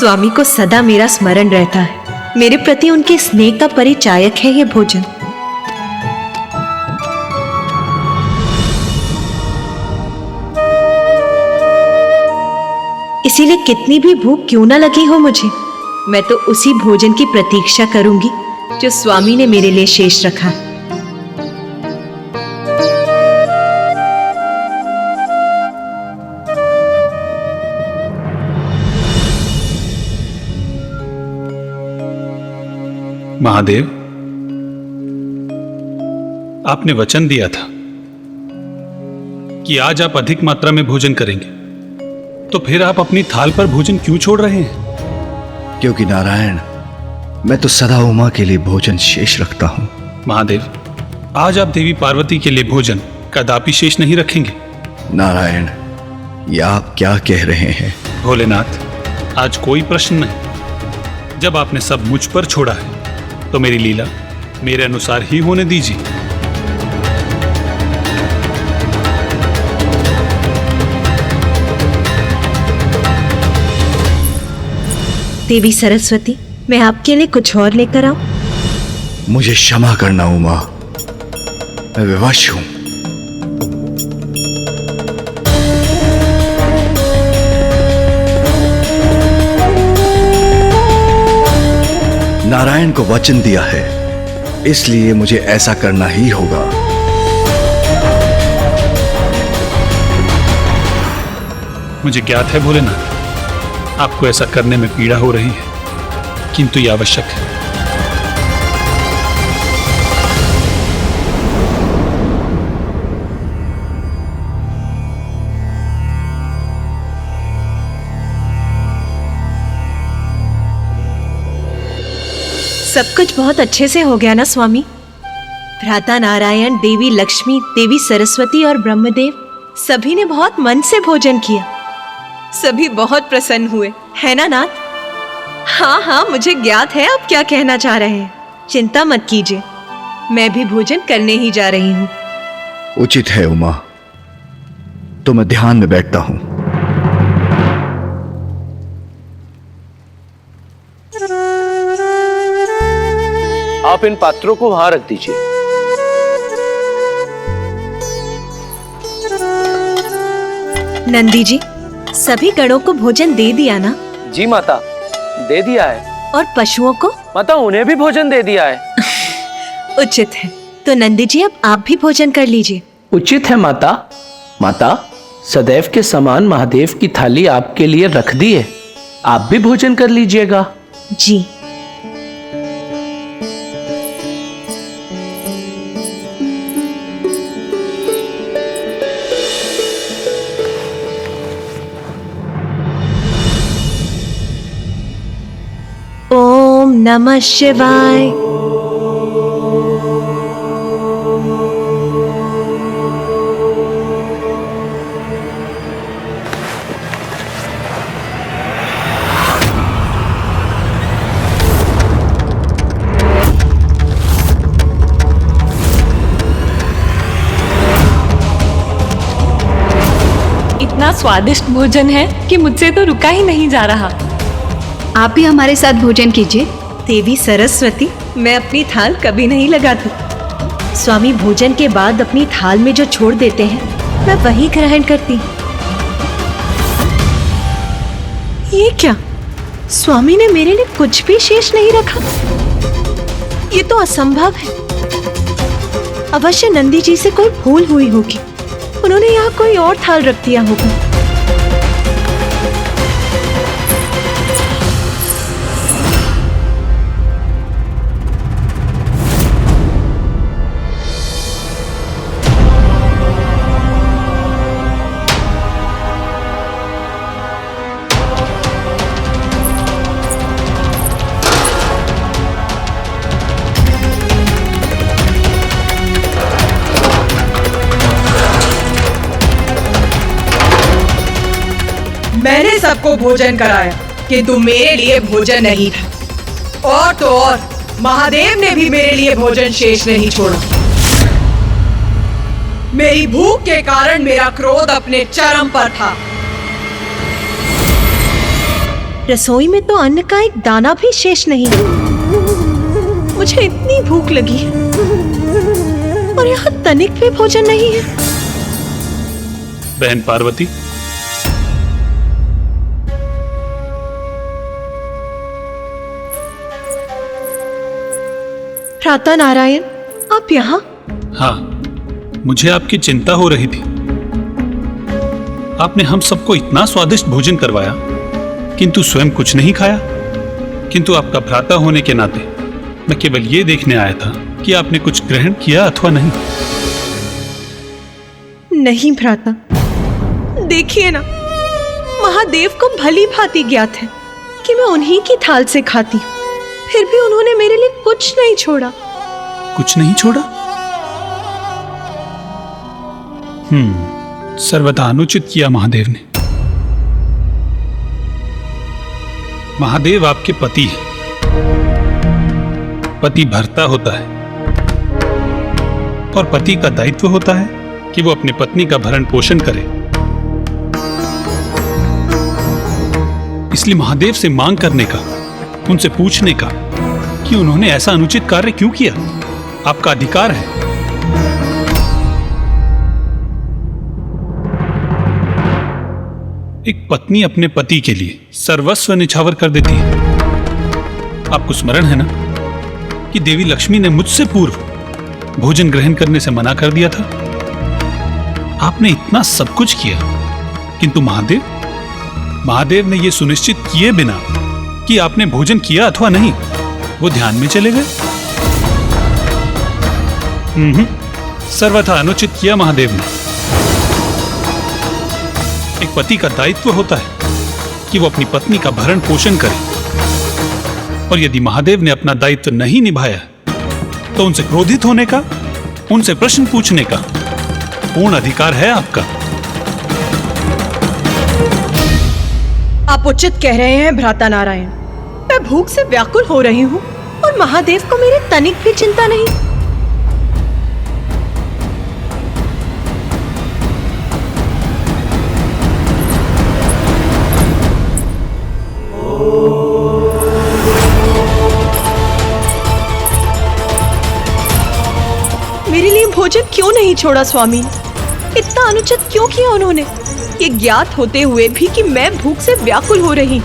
स्वामी को सदा मेरा स्मरण रहता है। मेरे प्रति उनके स्नेह का परिचायक है ये भोजन। इसीलिए कितनी भी भूख क्यों ना लगी हो मुझे, मैं तो उसी भोजन की प्रतीक्षा करूंगी जो स्वामी ने मेरे लिए शेष रखा। महादेव, आपने वचन दिया था कि आज आप अधिक मात्रा में भोजन करेंगे, तो फिर आप अपनी थाल पर भोजन क्यों छोड़ रहे हैं? क्योंकि नारायण, मैं तो सदा उमा के लिए भोजन शेष रखता हूं। महादेव, आज आप देवी पार्वती के लिए भोजन कदापि शेष नहीं रखेंगे। नारायण, ये आप क्या कह रहे हैं? भोलेनाथ, आज कोई प्रश्न नहीं। जब आपने सब मुझ पर छोड़ा है तो मेरी लीला मेरे अनुसार ही होने दीजिए। देवी सरस्वती, मैं आपके लिए कुछ और लेकर आऊं? मुझे क्षमा करना उमा, मैं विवश हूं। नारायण को वचन दिया है, इसलिए मुझे ऐसा करना ही होगा। मुझे ज्ञात है भोलेनाथ, आपको ऐसा करने में पीड़ा हो रही है, किंतु यह आवश्यक है। सब कुछ बहुत अच्छे से हो गया ना स्वामी? भ्राता नारायण, देवी लक्ष्मी, देवी सरस्वती और ब्रह्मदेव सभी ने बहुत मन से भोजन किया। सभी बहुत प्रसन्न हुए, है ना नाथ? हाँ हाँ, मुझे ज्ञात है आप क्या कहना चाह रहे हैं। चिंता मत कीजिए, मैं भी भोजन करने ही जा रही हूँ। उचित है उमा, तो मैं ध्यान में बैठता हूँ। आप इन पात्रों को वहां रख दीजिए। नंदी जी, सभी गणों को भोजन दे दिया ना? जी माता, दे दिया है। और पशुओं को? माता, उन्हें भी भोजन दे दिया है। उचित है, तो नंदी जी अब आप भी भोजन कर लीजिए। उचित है माता। माता, सदैव के समान महादेव की थाली आपके लिए रख दी है, आप भी भोजन कर लीजिएगा। जी। ओम नमः शिवाय। इतना स्वादिष्ट भोजन है कि मुझसे तो रुका ही नहीं जा रहा। आप भी हमारे साथ भोजन कीजिए। देवी सरस्वती, मैं अपनी थाल कभी नहीं लगाती। स्वामी भोजन के बाद अपनी थाल में जो छोड़ देते हैं मैं वही ग्रहण करती। ये क्या? स्वामी ने मेरे लिए कुछ भी शेष नहीं रखा? ये तो असंभव है। अवश्य नंदी जी से कोई भूल हुई होगी, उन्होंने यहाँ कोई और थाल रख दिया होगा। मैंने सबको भोजन कराया, किंतु मेरे लिए भोजन नहीं था। और तो और महादेव ने भी मेरे लिए भोजन शेष नहीं छोड़ा। मेरी भूख के कारण मेरा क्रोध अपने चरम पर था। रसोई में तो अन्न का एक दाना भी शेष नहीं है। मुझे इतनी भूख लगी है और यहाँ तनिक भी भोजन नहीं है। बहन पार्वती, भ्राता नारायण, आप यहाँ? हाँ, मुझे आपकी चिंता हो रही थी। आपने हम सबको इतना स्वादिष्ट भोजन करवाया, किंतु स्वयं कुछ नहीं खाया। किंतु आपका भ्राता होने के नाते मैं केवल ये देखने आया था कि आपने कुछ ग्रहण किया अथवा नहीं। नहीं भ्राता, देखिए ना, महादेव को भली भांति ज्ञात है कि मैं उन्हीं की थाल से खाती हूँ, फिर भी उन्होंने मेरे लिए कुछ नहीं छोड़ा। कुछ नहीं छोड़ा? सर्वथा अनुचित किया महादेव ने। महादेव आपके पति हैं। पति भर्ता होता है और पति का दायित्व होता है कि वो अपनी पत्नी का भरण पोषण करे। इसलिए महादेव से मांग करने का, उनसे पूछने का कि उन्होंने ऐसा अनुचित कार्य क्यों किया, आपका अधिकार है। एक पत्नी अपने पति के लिए सर्वस्व निछावर कर देती है। आपको स्मरण है ना कि देवी लक्ष्मी ने मुझसे पूर्व भोजन ग्रहण करने से मना कर दिया था। आपने इतना सब कुछ किया, किंतु महादेव ने यह सुनिश्चित किए बिना कि आपने भोजन किया अथवा नहीं, वो ध्यान में चले गए। सर्वथा अनुचित किया महादेव ने। एक पति का दायित्व होता है कि वो अपनी पत्नी का भरण पोषण करे, और यदि महादेव ने अपना दायित्व नहीं निभाया तो उनसे क्रोधित होने का, उनसे प्रश्न पूछने का पूर्ण अधिकार है आपका। आप उचित कह रहे हैं भ्राता नारायण। मैं भूख से व्याकुल हो रही हूँ और महादेव को मेरी तनिक भी चिंता नहीं। मेरे लिए भोजन क्यों नहीं छोड़ा स्वामी? इतना अनुचित क्यों किया उन्होंने, ये ज्ञात होते हुए भी कि मैं भूख से व्याकुल हो रही।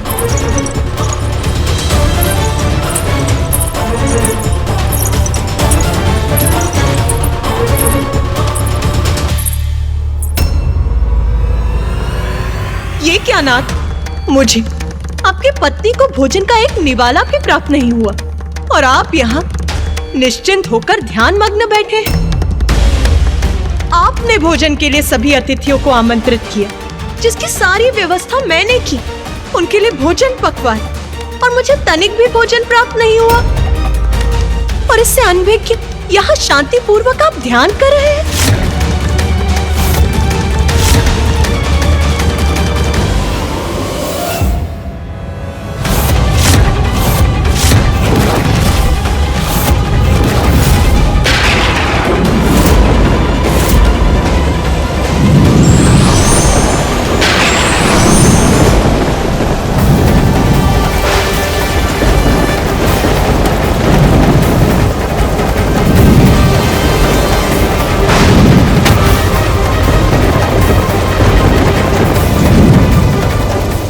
ये क्या नाथ, मुझे आपकी पत्नी को भोजन का एक निवाला भी प्राप्त नहीं हुआ और आप यहाँ निश्चिंत होकर ध्यान मग्न बैठे। आपने भोजन के लिए सभी अतिथियों को आमंत्रित किया, जिसकी सारी व्यवस्था मैंने की, उनके लिए भोजन पकवाया, और मुझे तनिक भी भोजन प्राप्त नहीं हुआ। और इससे अनभिज्ञ यहाँ शांति पूर्वक आप ध्यान कर रहे हैं।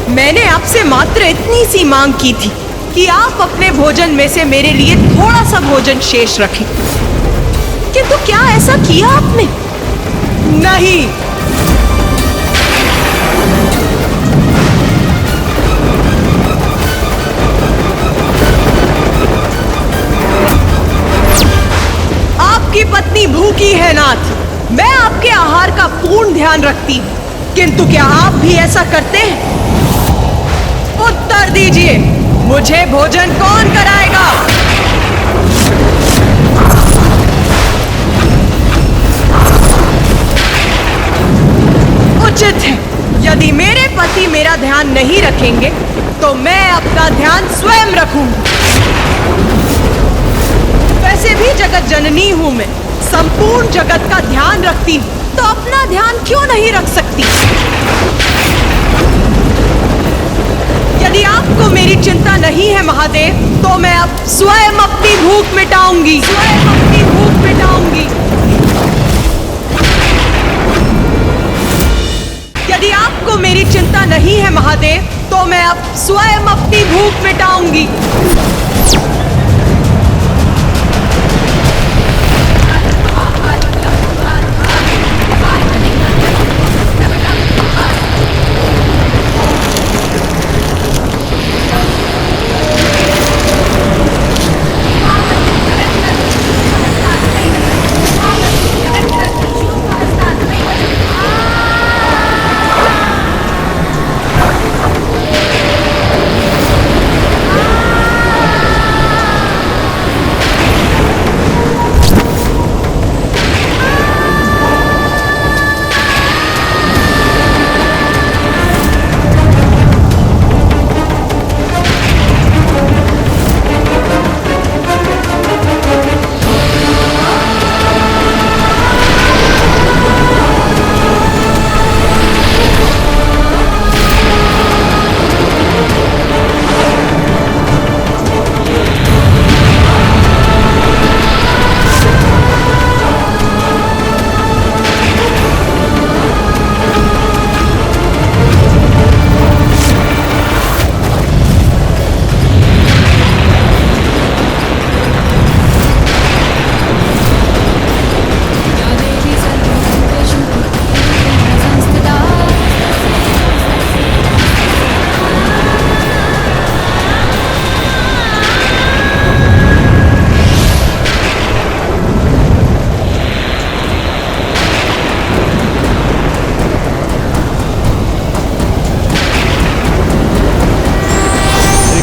मैंने आपसे मात्र इतनी सी मांग की थी कि आप अपने भोजन में से मेरे लिए थोड़ा सा भोजन शेष रखें, किंतु क्या ऐसा किया आपने? नहीं। आपकी पत्नी भूखी है नाथ, मैं आपके आहार का पूर्ण ध्यान रखती हूँ, किंतु क्या आप भी ऐसा करते हैं? उत्तर दीजिए, मुझे भोजन कौन कराएगा? उचित है, यदि मेरे पति मेरा ध्यान नहीं रखेंगे तो मैं अपना ध्यान स्वयं रखूंगी। वैसे भी जगत जननी हूं मैं, संपूर्ण जगत का ध्यान रखती हूं, तो अपना ध्यान क्यों नहीं रख सकती? यदि आपको है महादेव, तो मैं अब स्वयं अपनी भूख मिटाऊंगी, स्वयं अपनी भूख मिटाऊंगी। यदि आपको मेरी चिंता नहीं है महादेव, तो मैं अब स्वयं अपनी भूख मिटाऊंगी।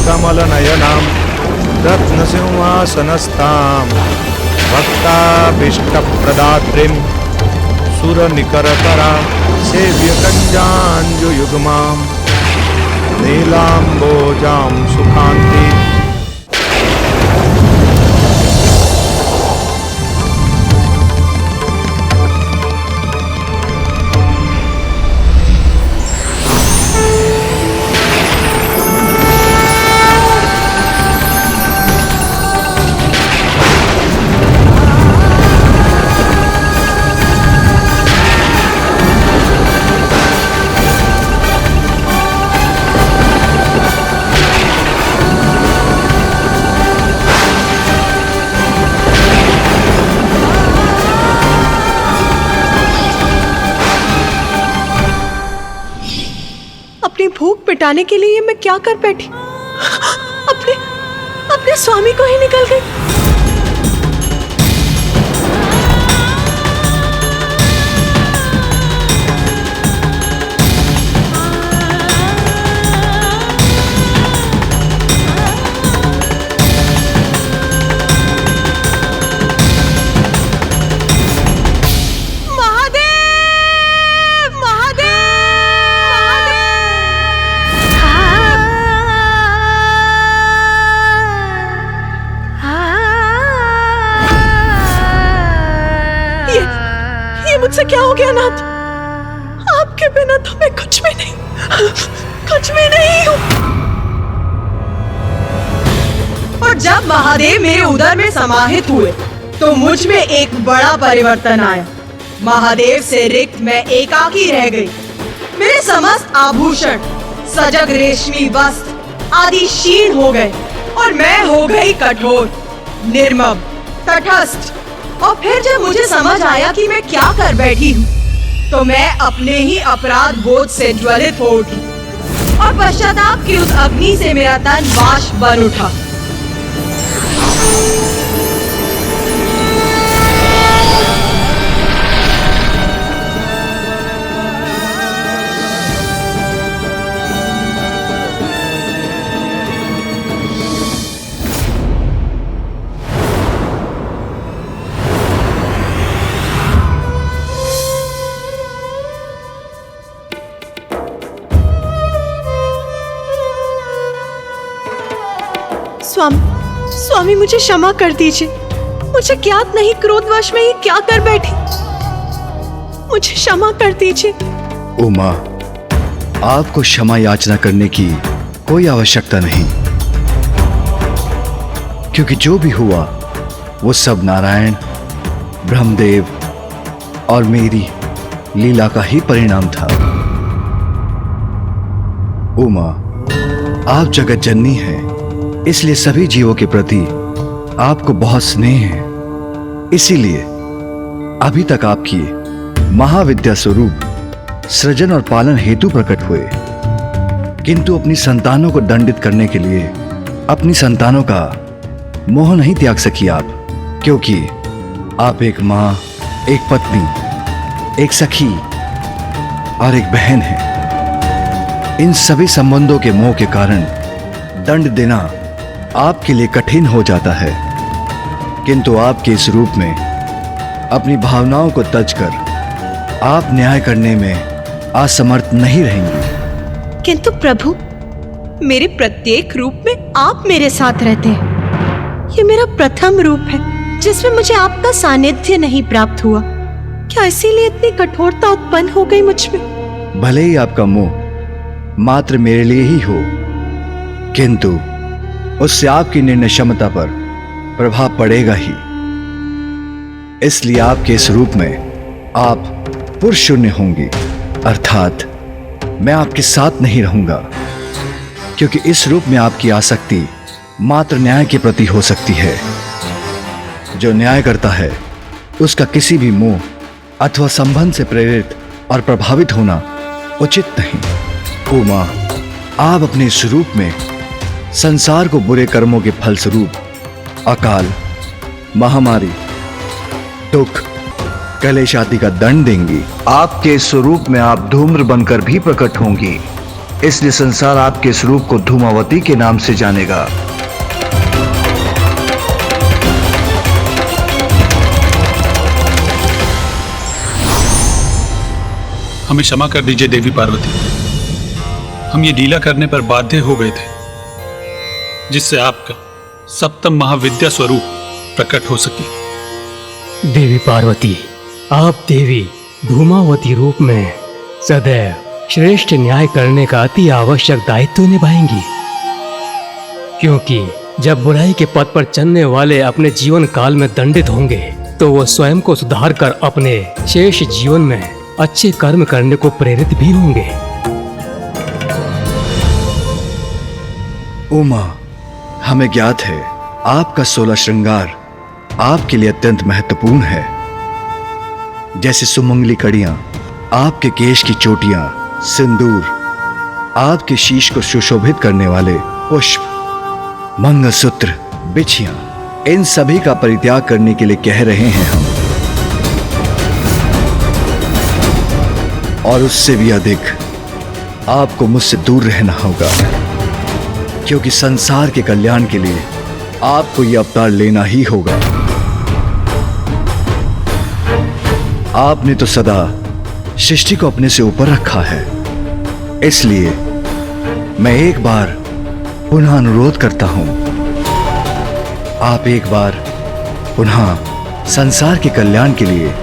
कमलनयनां रत्नसिंहासनस्थां भक्ताभीष्टप्रदात्रीं सुरनिकरकरां सेव्यकञ्जाञ्जुयुग्मां नीलाम्बोजां सुखान्ति। अपनी भूख मिटाने के लिए मैं क्या कर बैठी? अपने स्वामी को ही निकल गई। मुझसे क्या हो गया नाथ? आपके बिना तो मैं कुछ भी नहीं हूँ। और जब महादेव मेरे उदर में समाहित हुए तो मुझ में एक बड़ा परिवर्तन आया। महादेव से रिक्त मैं एकाकी रह गई। मेरे समस्त आभूषण, सजग रेशमी वस्त्र आदि क्षीण हो गए और मैं हो गई कठोर, निर्मम, तटस्थ। और फिर जब मुझे समझ आया कि मैं क्या कर बैठी हूँ, तो मैं अपने ही अपराध बोध से ज्वलित हो उठी और पश्चाताप की उस अग्नि से मेरा तन वाष्प बन उठा। स्वामी मुझे क्षमा कर दीजिए। मुझे ज्ञात नहीं क्रोधवश में ये क्या कर बैठी। मुझे क्षमा कर दीजिए। उमा, आपको क्षमा याचना करने की कोई आवश्यकता नहीं। क्योंकि जो भी हुआ वो सब नारायण, ब्रह्मदेव और मेरी लीला का ही परिणाम था। उमा, आप जगत जननी हैं, इसलिए सभी जीवों के प्रति आपको बहुत स्नेह है। इसीलिए अभी तक आपकी महाविद्या स्वरूप सृजन और पालन हेतु प्रकट हुए, किंतु अपनी संतानों को दंडित करने के लिए अपनी संतानों का मोह नहीं त्याग सकी आप, क्योंकि आप एक मां, एक पत्नी, एक सखी और एक बहन हैं। इन सभी संबंधों के मोह के कारण दंड देना आपके लिए कठिन हो जाता है, किंतु आपके इस रूप में अपनी भावनाओं को तजकर आप न्याय करने में असमर्थ नहीं रहेंगी। किंतु प्रभु, मेरे प्रत्येक रूप में आप मेरे साथ रहते हैं। ये मेरा प्रथम रूप है जिसमें मुझे आपका सानिध्य नहीं प्राप्त हुआ। क्या इसीलिए इतनी कठोरता उत्पन्न हो गई मुझ में? भले ही आपका मोह मात्र मेरे लिए ही हो, किंतु उससे आपकी निर्णय क्षमता पर प्रभाव पड़ेगा ही। इसलिए आपके इस रूप में आप पुरुष शून्य होंगी, अर्थात मैं आपके साथ नहीं रहूंगा, क्योंकि इस रूप में आपकी आसक्ति मात्र न्याय के प्रति हो सकती है। जो न्याय करता है उसका किसी भी मोह अथवा संबंध से प्रेरित और प्रभावित होना उचित नहीं। उमा, आप अपने इस रूप में संसार को बुरे कर्मों के फलस्वरूप अकाल, महामारी, दुख, कलेश आदि का दंड देंगी। आपके इस स्वरूप में आप धूम्र बनकर भी प्रकट होंगी, इसलिए संसार आपके स्वरूप को धूमावती के नाम से जानेगा। हमें क्षमा कर दीजिए देवी पार्वती, हम ये लीला करने पर बाध्य हो गए थे, जिससे आपका सप्तम महाविद्या स्वरूप प्रकट हो सके। देवी पार्वती, आप देवी धूमावती रूप में सदैव श्रेष्ठ न्याय करने का अति आवश्यक दायित्व निभाएंगी, क्योंकि जब बुराई के पथ पर चलने वाले अपने जीवन काल में दंडित होंगे तो वो स्वयं को सुधार कर अपने शेष जीवन में अच्छे कर्म करने को प्रेरित भी होंगे। उमा, हमें ज्ञात है आपका 16 श्रृंगार आपके लिए अत्यंत महत्वपूर्ण है, जैसे सुमंगली कड़ियां, आपके केश की चोटियां, सिंदूर, आपके शीश को सुशोभित करने वाले पुष्प, मंगलसूत्र, बिछियां, इन सभी का परित्याग करने के लिए कह रहे हैं हम। और उससे भी अधिक आपको मुझसे दूर रहना होगा, क्योंकि संसार के कल्याण के लिए आपको यह अवतार लेना ही होगा। आपने तो सदा सृष्टि को अपने से ऊपर रखा है, इसलिए मैं एक बार पुनः अनुरोध करता हूं, आप एक बार पुनः संसार के कल्याण के लिए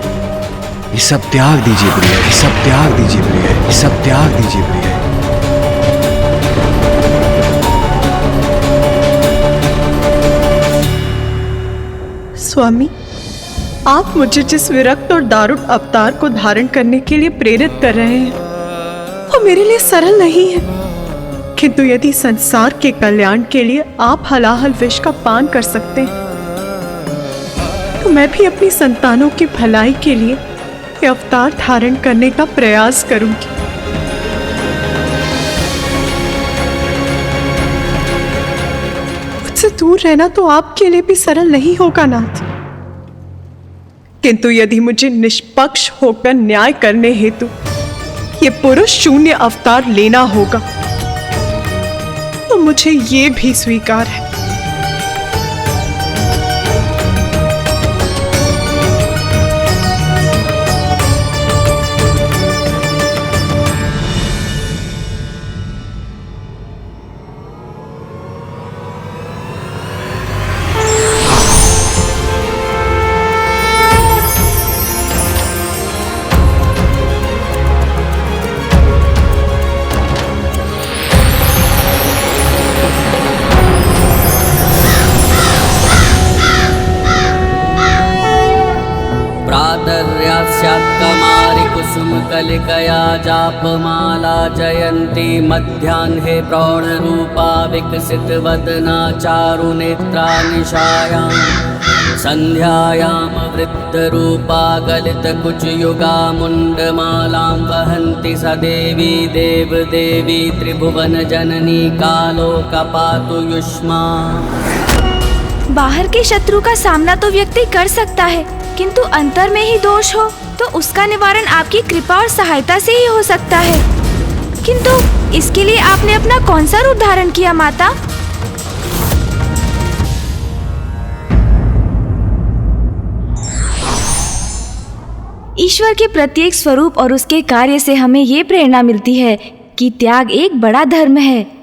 ये सब त्याग दीजिए प्रिय, ये सब त्याग दीजिए प्रिय, ये सब त्याग दीजिए प्रिय। स्वामी, आप मुझे जिस विरक्त और दारुण अवतार को धारण करने के लिए प्रेरित कर रहे हैं वो मेरे लिए सरल नहीं है, किंतु यदि संसार के कल्याण के लिए आप हलाहल विष का पान कर सकते हैं तो मैं भी अपनी संतानों की भलाई के लिए ये अवतार धारण करने का प्रयास करूंगी। मुझसे दूर रहना तो आपके लिए भी सरल नहीं होगा नाथ, किंतु यदि मुझे निष्पक्ष होकर न्याय करने हेतु ये पुरुष शून्य अवतार लेना होगा तो मुझे ये भी स्वीकार है। कमारि कुसुम कलिकया जापमाला जयन्ती मध्याह्ने प्रौढरूपा विकसित वदना चारुनेत्रा निशायां संध्यायां वृद्धरूपा गलितकुचयुगा मुण्डमालां वहन्ति स देवी देवदेवी त्रिभुवनजननी कालोकपातु युष्मा। बाहर के शत्रु का सामना तो व्यक्ति कर सकता है, किंतु अंतर में ही दोष हो तो उसका निवारण आपकी कृपा और सहायता से ही हो सकता है। किंतु इसके लिए आपने अपना कौन सा रूप धारण किया माता? ईश्वर के प्रत्येक स्वरूप और उसके कार्य से हमें ये प्रेरणा मिलती है कि त्याग एक बड़ा धर्म है।